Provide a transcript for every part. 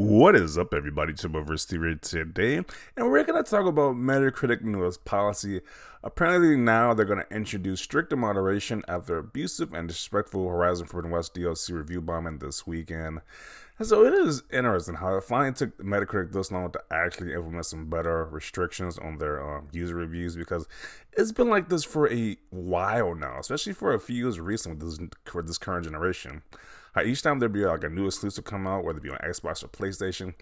What is up, everybody? Chiboversity here today, and we're going to talk about Metacritic newest policy. Apparently, now they're going to introduce stricter moderation after abusive and disrespectful Horizon Forbidden West DLC review bombing this weekend. And so it is interesting how it finally took Metacritic this long to actually implement some better restrictions on their user reviews, because it's been like this for a while now, especially for a few years recently with this current generation. Each time there'd be like a new exclusive come out, whether it be on Xbox or PlayStation,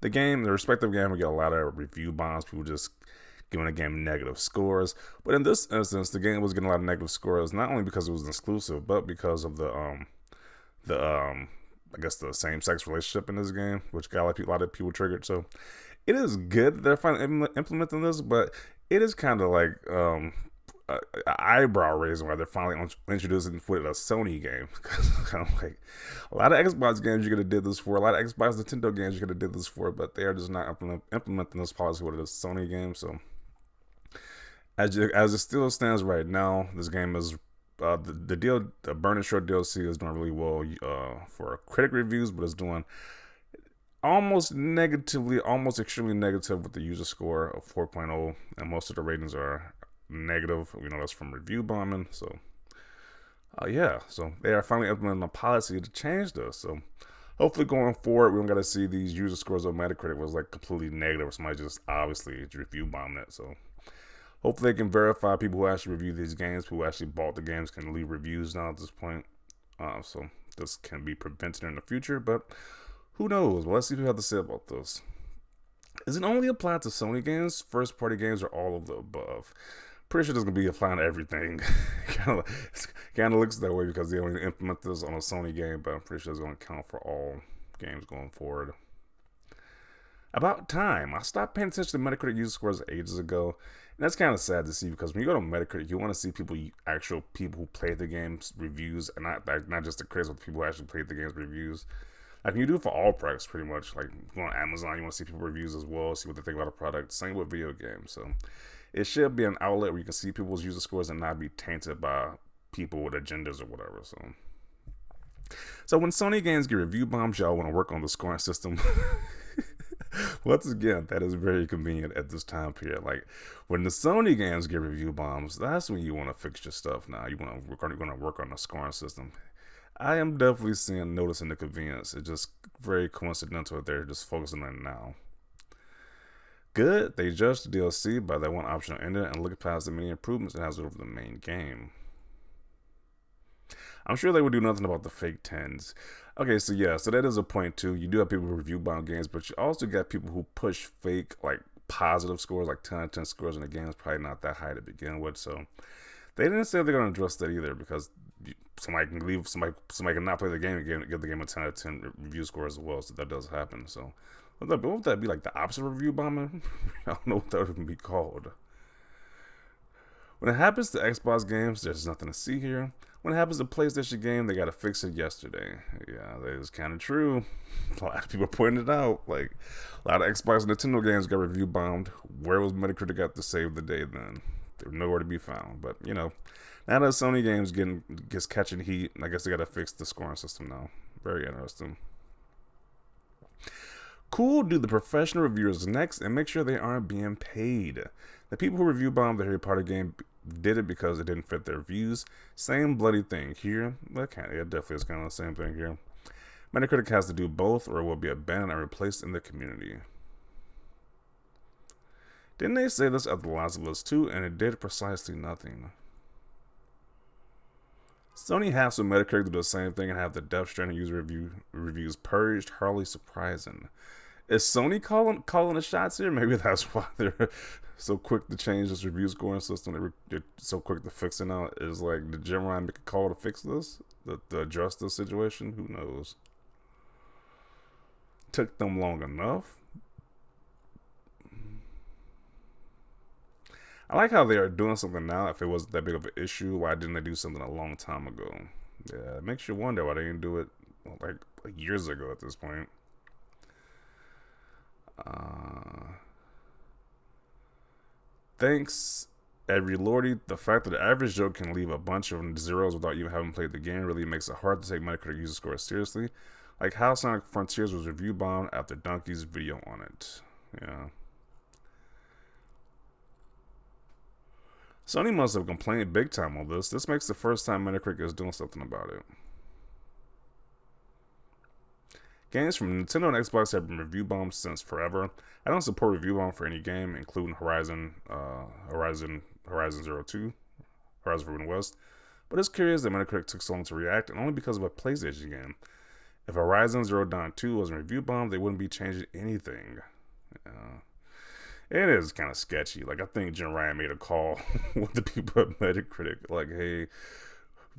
the respective game would get a lot of review bombs, people just giving the game negative scores. But in this instance, the game was getting a lot of negative scores, not only because it was an exclusive, but because of I guess the same-sex relationship in this game, which got a lot of people triggered. So it is good that they're finally implementing this, but it is kind of like eyebrow raising why they're finally introducing it with a Sony game. Kind of like a lot of Xbox games you could have did this for, a lot of Xbox Nintendo games you could have did this for, but they are just not implementing this policy with a Sony game. So as it still stands right now, this game is the Burning Shore DLC is doing really well for critic reviews, but it's doing almost extremely negative with the user score of 4.0, and most of the ratings are negative. We know that's from review bombing. So so they are finally implementing a policy to change this. So hopefully going forward, we don't got to see these user scores on Metacritic was like completely negative, or somebody just obviously review bombing it. So hopefully they can verify people who actually review these games, who actually bought the games, can leave reviews now at this point. So this can be prevented in the future, but who knows? Well, let's see what you have to say about this. Is it only applied to Sony games, first party games, or all of the above? Pretty sure this is going to be applying to everything. kind of looks that way because they only implement this on a Sony game, but I'm pretty sure it's going to count for all games going forward. About time. I stopped paying attention to Metacritic user scores ages ago, and that's kind of sad to see, because when you go to Metacritic, you want to see actual people who play the game's reviews, and not just the critics, but the people who actually played the game's reviews. Like you do it for all products, pretty much. Like you go on Amazon, you want to see people reviews as well, see what they think about a product. Same with video games. So it should be an outlet where you can see people's user scores and not be tainted by people with agendas or whatever. So when Sony games get review bombs, y'all want to work on the scoring system. Once again, that is very convenient at this time period. Like when the Sony games get review bombs, that's when you want to fix your stuff. Now you're going to work on the scoring system. I am definitely noticing the convenience. It's just very coincidental that they're just focusing on it now. Good, they judged the DLC by that one optional ending and looked past the many improvements it has over the main game. I'm sure they would do nothing about the fake 10s. Okay, so that is a point too. You do have people who review bomb games, but you also got people who push fake, like positive scores, like 10 out of 10 scores in the game is probably not that high to begin with. So they didn't say they're going to address that either, because somebody can not play the game and give the game a 10 out of 10 review score as well. So that does happen. So would that be like the opposite of review bombing? I don't know what that would be called. When it happens to Xbox games, there's nothing to see here. When it happens to PlayStation game, they got to fix it yesterday. Yeah, that is kind of true. A lot of people pointed it out. Like, a lot of Xbox and Nintendo games got review bombed. Where was Metacritic got to save the day then? They were nowhere to be found. But, now that Sony games gets catching heat, I guess they got to fix the scoring system now. Very interesting. Cool, do the professional reviewers next and make sure they aren't being paid. The people who review bombed the Harry Potter game did it because it didn't fit their views. Same bloody thing here. It definitely is kind of the same thing here. Metacritic has to do both, or it will be abandoned and replaced in the community. Didn't they say this at The Last of Us 2, and it did precisely nothing? Sony has to Metacritic to do the same thing and have the Death Stranding user reviews purged. Hardly surprising. Is Sony calling the shots here? Maybe that's why they're so quick to change this review scoring system. They're so quick to fix it now. Is like, did Jim Ryan make a call to fix this? To address this situation? Who knows? Took them long enough. I like how they are doing something now. If it wasn't that big of an issue, why didn't they do something a long time ago? Yeah, it makes you wonder why they didn't do it like years ago at this point. Thanks, every Lordy. The fact that the average Joe can leave a bunch of zeros without even having played the game really makes it hard to take Metacritic user scores seriously. Like how Sonic Frontiers was review bombed after Donkey's video on it. Yeah. Sony must have complained big time on this. This makes the first time Metacritic is doing something about it. Games from Nintendo and Xbox have been review bombed since forever. I don't support review bomb for any game, including Horizon Zero 2, Horizon Forbidden West. But it's curious that Metacritic took so long to react, and only because of a PlayStation game. If Horizon Zero Dawn 2 wasn't review bombed, they wouldn't be changing anything. It is kind of sketchy. Like, I think Jim Ryan made a call with the people at Metacritic, like, hey,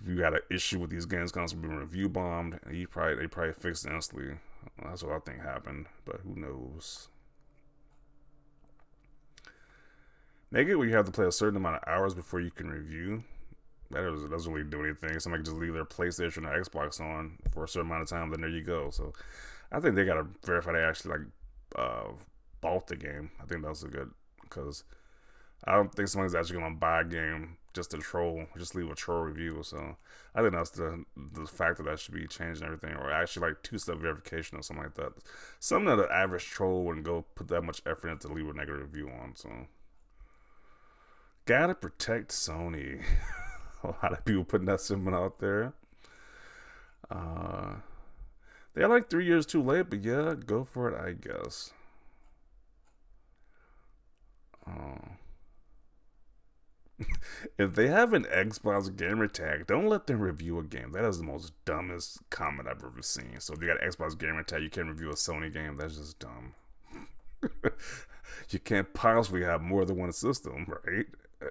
you got an issue with these games constantly being review bombed, and they probably fixed it instantly. That's what I think happened, but who knows? Make it where you have to play a certain amount of hours before you can review. That doesn't really do anything. Somebody can just leave their PlayStation or Xbox on for a certain amount of time, then there you go. So I think they gotta verify they actually bought the game. I think that's a good, because I don't think somebody's actually gonna buy a game just to troll, just leave a troll review. So I think that's the factor that should be changed and everything, or actually like two-step verification or something like that. Something that an average troll wouldn't go put that much effort into to leave a negative review on. So gotta protect Sony. A lot of people putting that sentiment out there. They're like 3 years too late, but yeah, go for it, I guess. If they have an Xbox gamer tag, don't let them review a game. That is the most dumbest comment I've ever seen. So if you got an Xbox gamer tag, you can't review a Sony game. That's just dumb. You can't possibly have more than one system, right?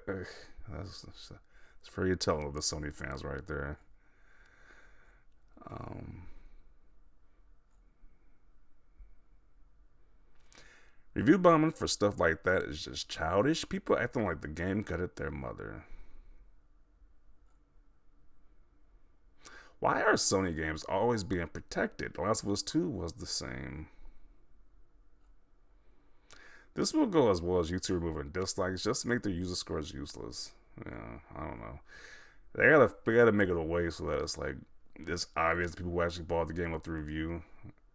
That's very telling of the Sony fans right there. Review bombing for stuff like that is just childish. People acting like the game gutted their mother. Why are Sony games always being protected? The Last of Us 2 was the same. This will go as well as YouTube removing dislikes just to make their user scores useless. Yeah, I don't know. They gotta make it a way so that it's like it's obvious people who actually bought the game up the review,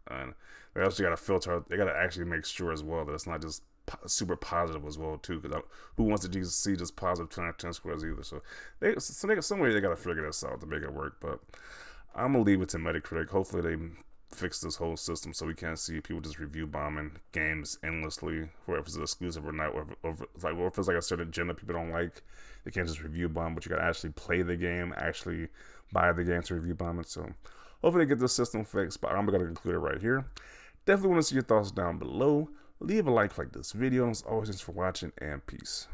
and they actually gotta filter. They gotta actually make sure as well that it's not just super positive as well too. Because who wants to see just positive 10 out of 10 scores either? So some way they gotta figure this out to make it work. But I'm gonna leave it to Metacritic. Hopefully they fix this whole system so we can't see people just review bombing games endlessly, whether it's exclusive or not, or if it's like a certain agenda people don't like, they can't just review bomb, but you gotta actually play the game, actually buy the game to review bomb it. So hopefully they get this system fixed, but I'm gonna conclude it right here. Definitely want to see your thoughts down below. Leave a like this video, and as always, thanks for watching, and peace.